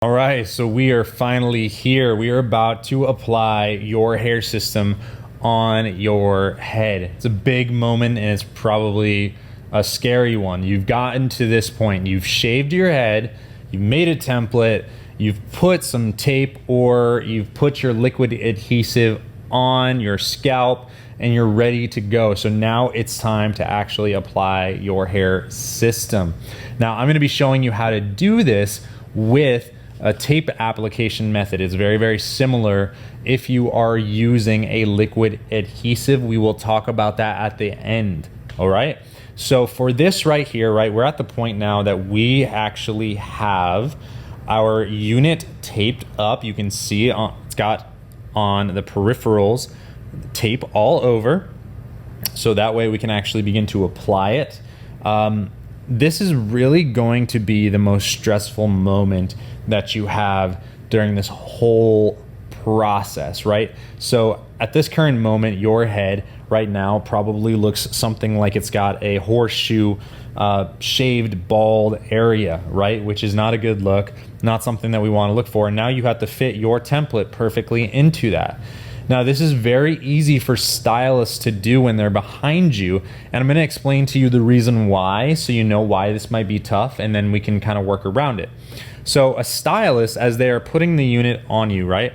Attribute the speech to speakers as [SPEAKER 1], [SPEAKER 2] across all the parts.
[SPEAKER 1] All right, so we are finally here. We are about to apply your hair system on your head. It's a big moment and it's probably a scary one. You've gotten to this point. You've shaved your head, you've made a template, you've put some tape or you've put your liquid adhesive on your scalp and you're ready to go. So now it's time to actually apply your hair system. Now I'm gonna be showing you how to do this with a tape application method. Is very, very similar if you are using a liquid adhesive. We will talk about that at the end, all right? So for this right here, right, we're at the point now that we actually have our unit taped up. You can see it's got on the peripherals tape all over, so that way we can actually begin to apply it. This is really going to be the most stressful moment that you have during this whole process, right? So at this current moment, your head right now probably looks something like it's got a horseshoe shaved bald area, right? Which is not a good look, not something that we want to look for. And now you have to fit your template perfectly into that. Now this is very easy for stylists to do when they're behind you, and I'm going to explain to you the reason why, so you know why this might be tough, and then we can kind of work around it. So a stylist, as they are putting the unit on you, right?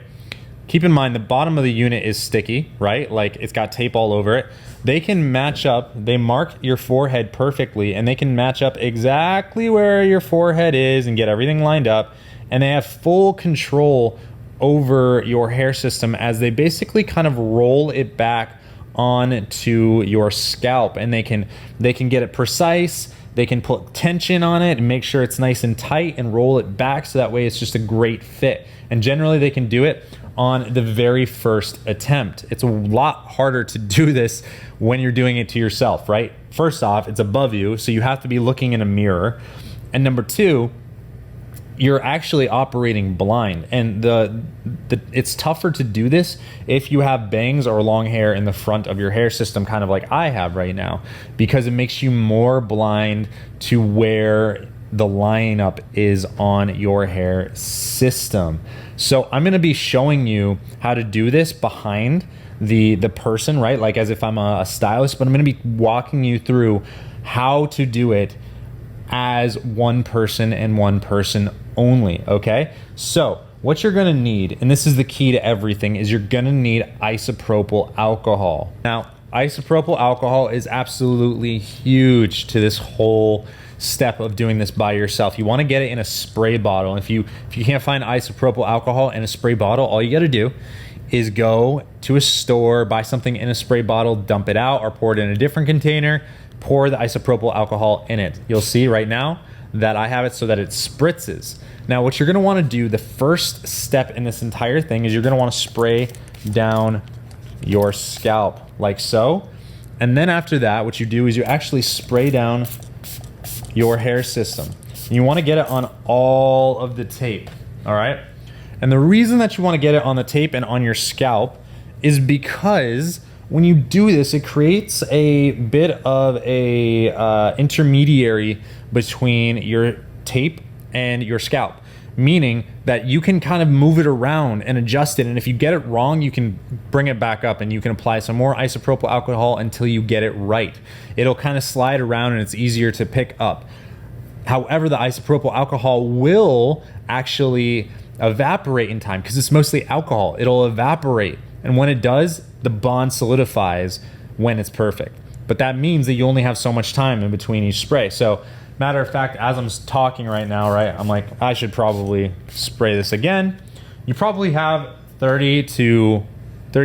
[SPEAKER 1] Keep in mind the bottom of the unit is sticky, right? Like it's got tape all over it. They can match up, they mark your forehead perfectly, and they can match up exactly where your forehead is and get everything lined up, and they have full control over your hair system as they basically kind of roll it back onto your scalp, and they can get it precise. They can put tension on it and make sure it's nice and tight and roll it back so that way it's just a great fit. And generally they can do it on the very first attempt. It's a lot harder to do this when you're doing it to yourself, right? First off, it's above you, so you have to be looking in a mirror. And number two, you're actually operating blind, and it's tougher to do this if you have bangs or long hair in the front of your hair system, kind of like I have right now, because it makes you more blind to where the lineup is on your hair system. So I'm going to be showing you how to do this behind the person, right? Like as if I'm a stylist, but I'm going to be walking you through how to do it as one person and one person only, okay? So what you're gonna need, and this is the key to everything, is you're gonna need isopropyl alcohol. Now, isopropyl alcohol is absolutely huge to this whole step of doing this by yourself. You wanna get it in a spray bottle. If you can't find isopropyl alcohol in a spray bottle, all you gotta do is go to a store, buy something in a spray bottle, dump it out, or pour it in a different container, pour the isopropyl alcohol in it. You'll see right now that I have it so that it spritzes. Now what you're gonna wanna do, the first step in this entire thing, is you're gonna wanna spray down your scalp like so. And then after that, what you do is you actually spray down your hair system. You wanna get it on all of the tape, all right? And the reason that you wanna get it on the tape and on your scalp is because when you do this, it creates a bit of a intermediary between your tape and your scalp, meaning that you can kind of move it around and adjust it. And if you get it wrong, you can bring it back up and you can apply some more isopropyl alcohol until you get it right. It'll kind of slide around and it's easier to pick up. However, the isopropyl alcohol will actually evaporate in time because it's mostly alcohol. It'll evaporate. And when it does, the bond solidifies when it's perfect. But that means that you only have so much time in between each spray. So matter of fact, as I'm talking right now, right, I'm like, I should probably spray this again. You probably have 30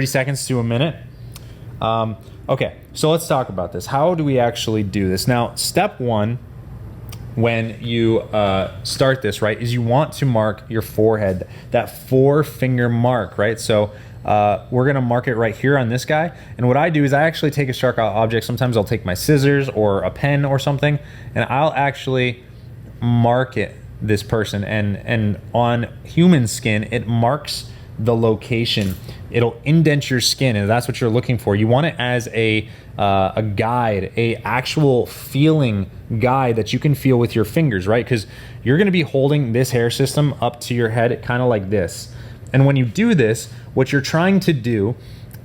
[SPEAKER 1] seconds to a minute. Okay, so let's talk about this. How do we actually do this? Now, step one, when you start this, right, is you want to mark your forehead, that 4-finger mark, right? So we're gonna mark it right here on this guy. And what I do is I actually take a sharp object. Sometimes I'll take my scissors or a pen or something, and I'll actually mark it, this person. And on human skin, it marks the location. It'll indent your skin, and that's what you're looking for. You want it as a guide, a actual feeling guide that you can feel with your fingers, right? Because you're gonna be holding this hair system up to your head kind of like this. And when you do this, what you're trying to do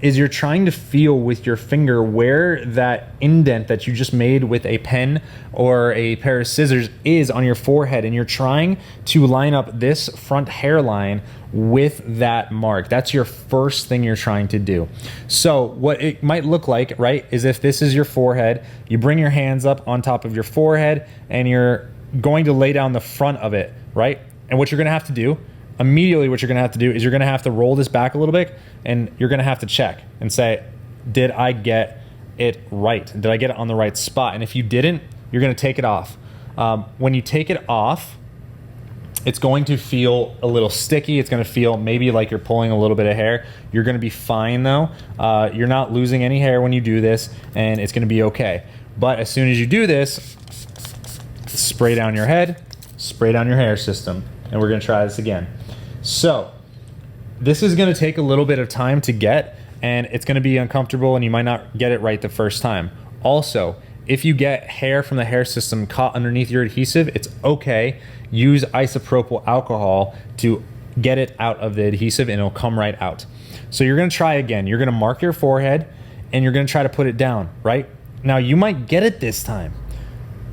[SPEAKER 1] is you're trying to feel with your finger where that indent that you just made with a pen or a pair of scissors is on your forehead, and you're trying to line up this front hairline with that mark. That's your first thing you're trying to do. So what it might look like, right, is if this is your forehead, you bring your hands up on top of your forehead and you're going to lay down the front of it, right? And what you're gonna have to do immediately, what you're gonna have to do is you're gonna have to roll this back a little bit, and you're gonna have to check and say, did I get it right? Did I get it on the right spot? And if you didn't, you're gonna take it off. When you take it off, it's going to feel a little sticky. It's gonna feel maybe like you're pulling a little bit of hair. You're gonna be fine though. You're not losing any hair when you do this, and it's gonna be okay. But as soon as you do this, spray down your head, spray down your hair system, and we're gonna try this again. So this is gonna take a little bit of time to get, and it's gonna be uncomfortable, and you might not get it right the first time. Also, if you get hair from the hair system caught underneath your adhesive, it's okay. Use isopropyl alcohol to get it out of the adhesive, and it'll come right out. So you're gonna try again. You're gonna mark your forehead, and you're gonna try to put it down, right? Now you might get it this time.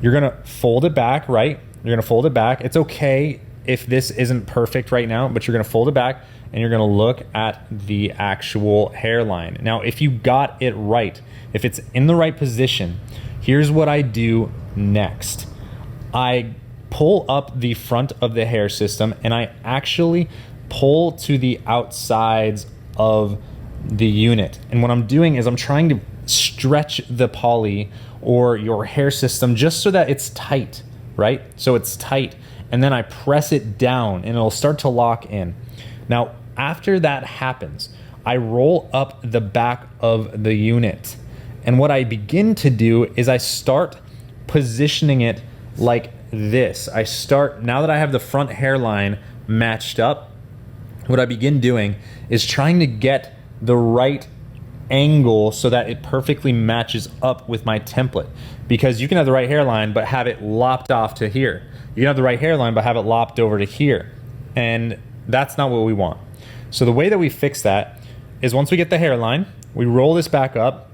[SPEAKER 1] You're gonna fold it back, right? You're gonna fold it back. It's okay if this isn't perfect right now, but you're gonna fold it back, and you're gonna look at the actual hairline. Now, if you got it right, if it's in the right position, here's what I do next. I pull up the front of the hair system, and I actually pull to the outsides of the unit. And what I'm doing is I'm trying to stretch the poly or your hair system just so that it's tight, right? So it's tight. And then I press it down, and it'll start to lock in. Now, after that happens, I roll up the back of the unit. And what I begin to do is I start positioning it like this. Now that I have the front hairline matched up, what I begin doing is trying to get the right angle so that it perfectly matches up with my template. Because you can have the right hairline but have it lopped off to here. You can have the right hairline but have it lopped over to here. And that's not what we want. So the way that we fix that is once we get the hairline, we roll this back up.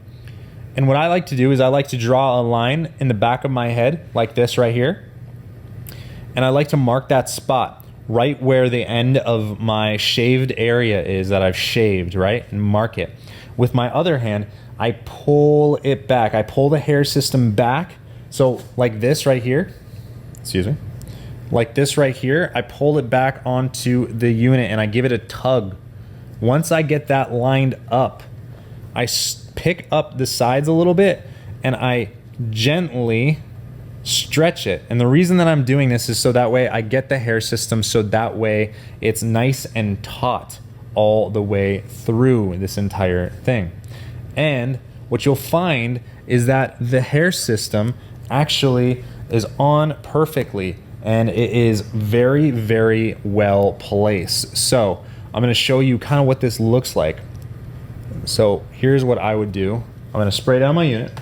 [SPEAKER 1] And what I like to do is I like to draw a line in the back of my head like this right here. And I like to mark that spot right where the end of my shaved area is that I've shaved, right? And mark it. With my other hand, I pull it back. I pull the hair system back. So like this right here, excuse me, like this right here, I pull it back onto the unit and I give it a tug. Once I get that lined up, I pick up the sides a little bit and I gently stretch it. And the reason that I'm doing this is so that way I get the hair system so that way it's nice and taut all the way through this entire thing. And what you'll find is that the hair system actually is on perfectly, and it is very, very well placed. So I'm going to show you kind of what this looks like. So here's what I would do. I'm going to spray down my unit.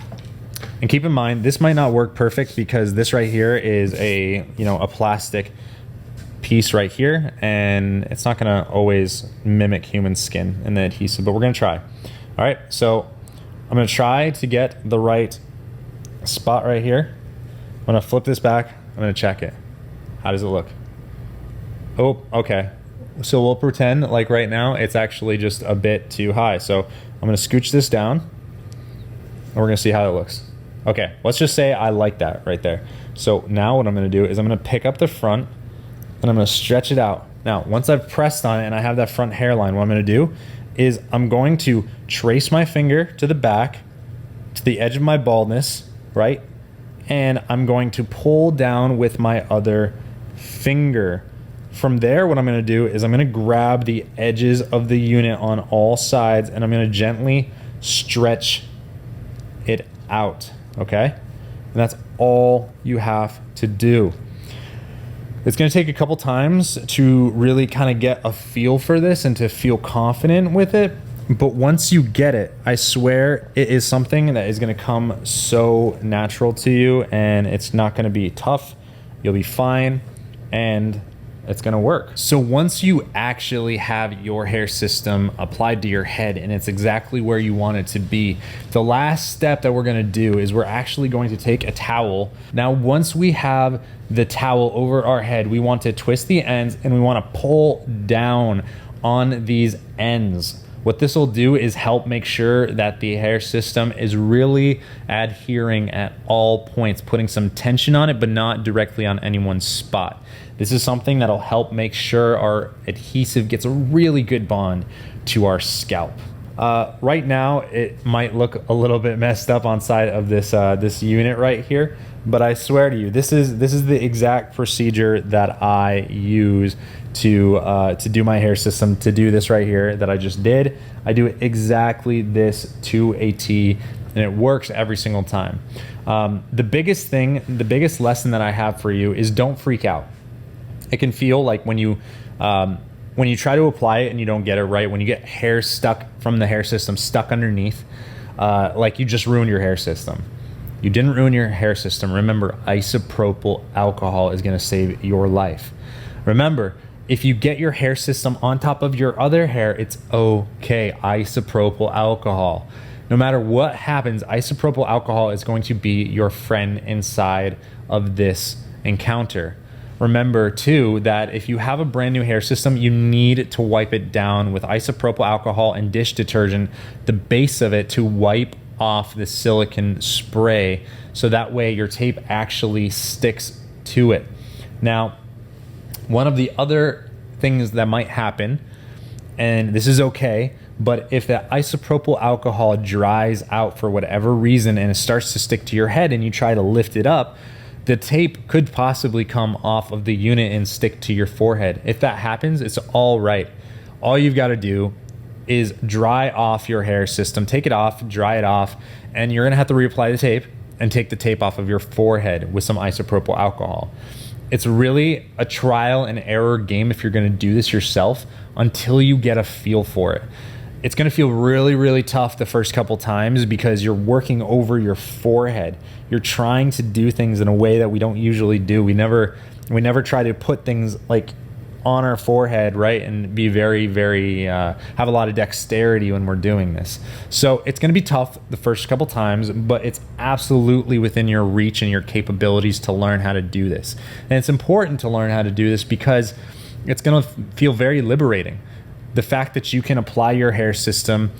[SPEAKER 1] And keep in mind, this might not work perfect because this right here is a plastic piece right here, and it's not going to always mimic human skin in the adhesive, but we're going to try. All right, so I'm going to try to get the right spot right here. I'm going to flip this back. I'm going to check it. How does it look? Oh, okay. So we'll pretend like right now it's actually just a bit too high. So I'm going to scooch this down, and we're going to see how it looks. Okay, let's just say I like that right there. So now what I'm going to do is I'm going to pick up the front, and I'm going to stretch it out. Now, once I've pressed on it and I have that front hairline, what I'm going to do is I'm going to trace my finger to the back, to the edge of my baldness, right? And I'm going to pull down with my other finger. From there, what I'm going to do is I'm going to grab the edges of the unit on all sides, and I'm going to gently stretch it out, okay? And that's all you have to do. It's going to take a couple times to really kind of get a feel for this and to feel confident with it. But once you get it, I swear it is something that is going to come so natural to you, and it's not going to be tough. You'll be fine, and it's going to work. So once you actually have your hair system applied to your head and it's exactly where you want it to be, the last step that we're going to do is we're actually going to take a towel. Now, once we have the towel over our head, we want to twist the ends and we want to pull down on these ends. What this will do is help make sure that the hair system is really adhering at all points, putting some tension on it, but not directly on any one spot. This is something that'll help make sure our adhesive gets a really good bond to our scalp. Right now, it might look a little bit messed up on side of this this unit right here, but I swear to you, this is the exact procedure that I use to do my hair system. To do this right here that I just did, I do exactly this to a T, and it works every single time. The biggest lesson that I have for you is don't freak out. It can feel like when you try to apply it and you don't get it right, when you get hair stuck from the hair system stuck underneath, like you just ruined your hair system. You didn't ruin your hair system. Remember, isopropyl alcohol is going to save your life. Remember, if you get your hair system on top of your other hair, it's okay. Isopropyl alcohol. No matter what happens, isopropyl alcohol is going to be your friend inside of this encounter. Remember too that if you have a brand new hair system, you need to wipe it down with isopropyl alcohol and dish detergent, the base of it, to wipe off the silicone spray, so that way your tape actually sticks to it. Now, one of the other things that might happen, and this is okay, but if that isopropyl alcohol dries out for whatever reason and it starts to stick to your head and you try to lift it up, the tape could possibly come off of the unit and stick to your forehead. If that happens, it's all right. All you've got to do is dry off your hair system, take it off, dry it off, and you're gonna have to reapply the tape and take the tape off of your forehead with some isopropyl alcohol. It's really a trial and error game if you're gonna do this yourself until you get a feel for it. It's gonna feel really, really tough the first couple times because you're working over your forehead. You're trying to do things in a way that we don't usually do. We never try to put things like on our forehead, right, and be very, very have a lot of dexterity when we're doing this. So it's going to be tough the first couple times, but it's absolutely within your reach and your capabilities to learn how to do this. And it's important to learn how to do this because it's going to feel very liberating. The fact that you can apply your hair system,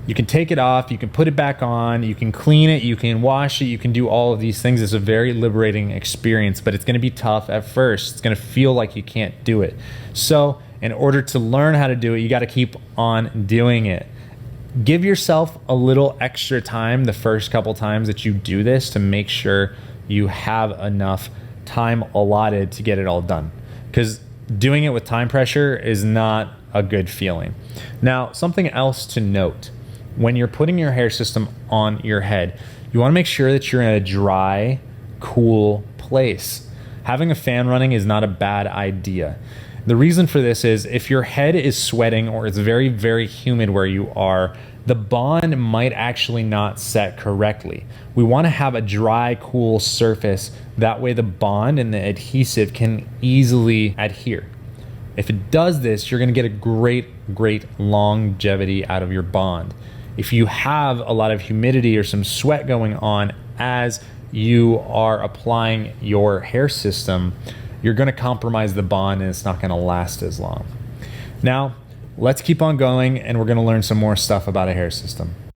[SPEAKER 1] you can take it off, you can put it back on, you can clean it, you can wash it, you can do all of these things. It's a very liberating experience, but it's going to be tough at first. It's going to feel like you can't do it. So in order to learn how to do it, you got to keep on doing it. Give yourself a little extra time the first couple times that you do this to make sure you have enough time allotted to get it all done. Because doing it with time pressure is not a good feeling. Now, something else to note. When you're putting your hair system on your head, you want to make sure that you're in a dry, cool place. Having a fan running is not a bad idea. The reason for this is if your head is sweating or it's very, very humid where you are, the bond might actually not set correctly. We want to have a dry, cool surface. That way the bond and the adhesive can easily adhere. If it does this, you're going to get a great longevity out of your bond. If you have a lot of humidity or some sweat going on as you are applying your hair system, you're going to compromise the bond and it's not going to last as long. Now, let's keep on going and we're going to learn some more stuff about a hair system.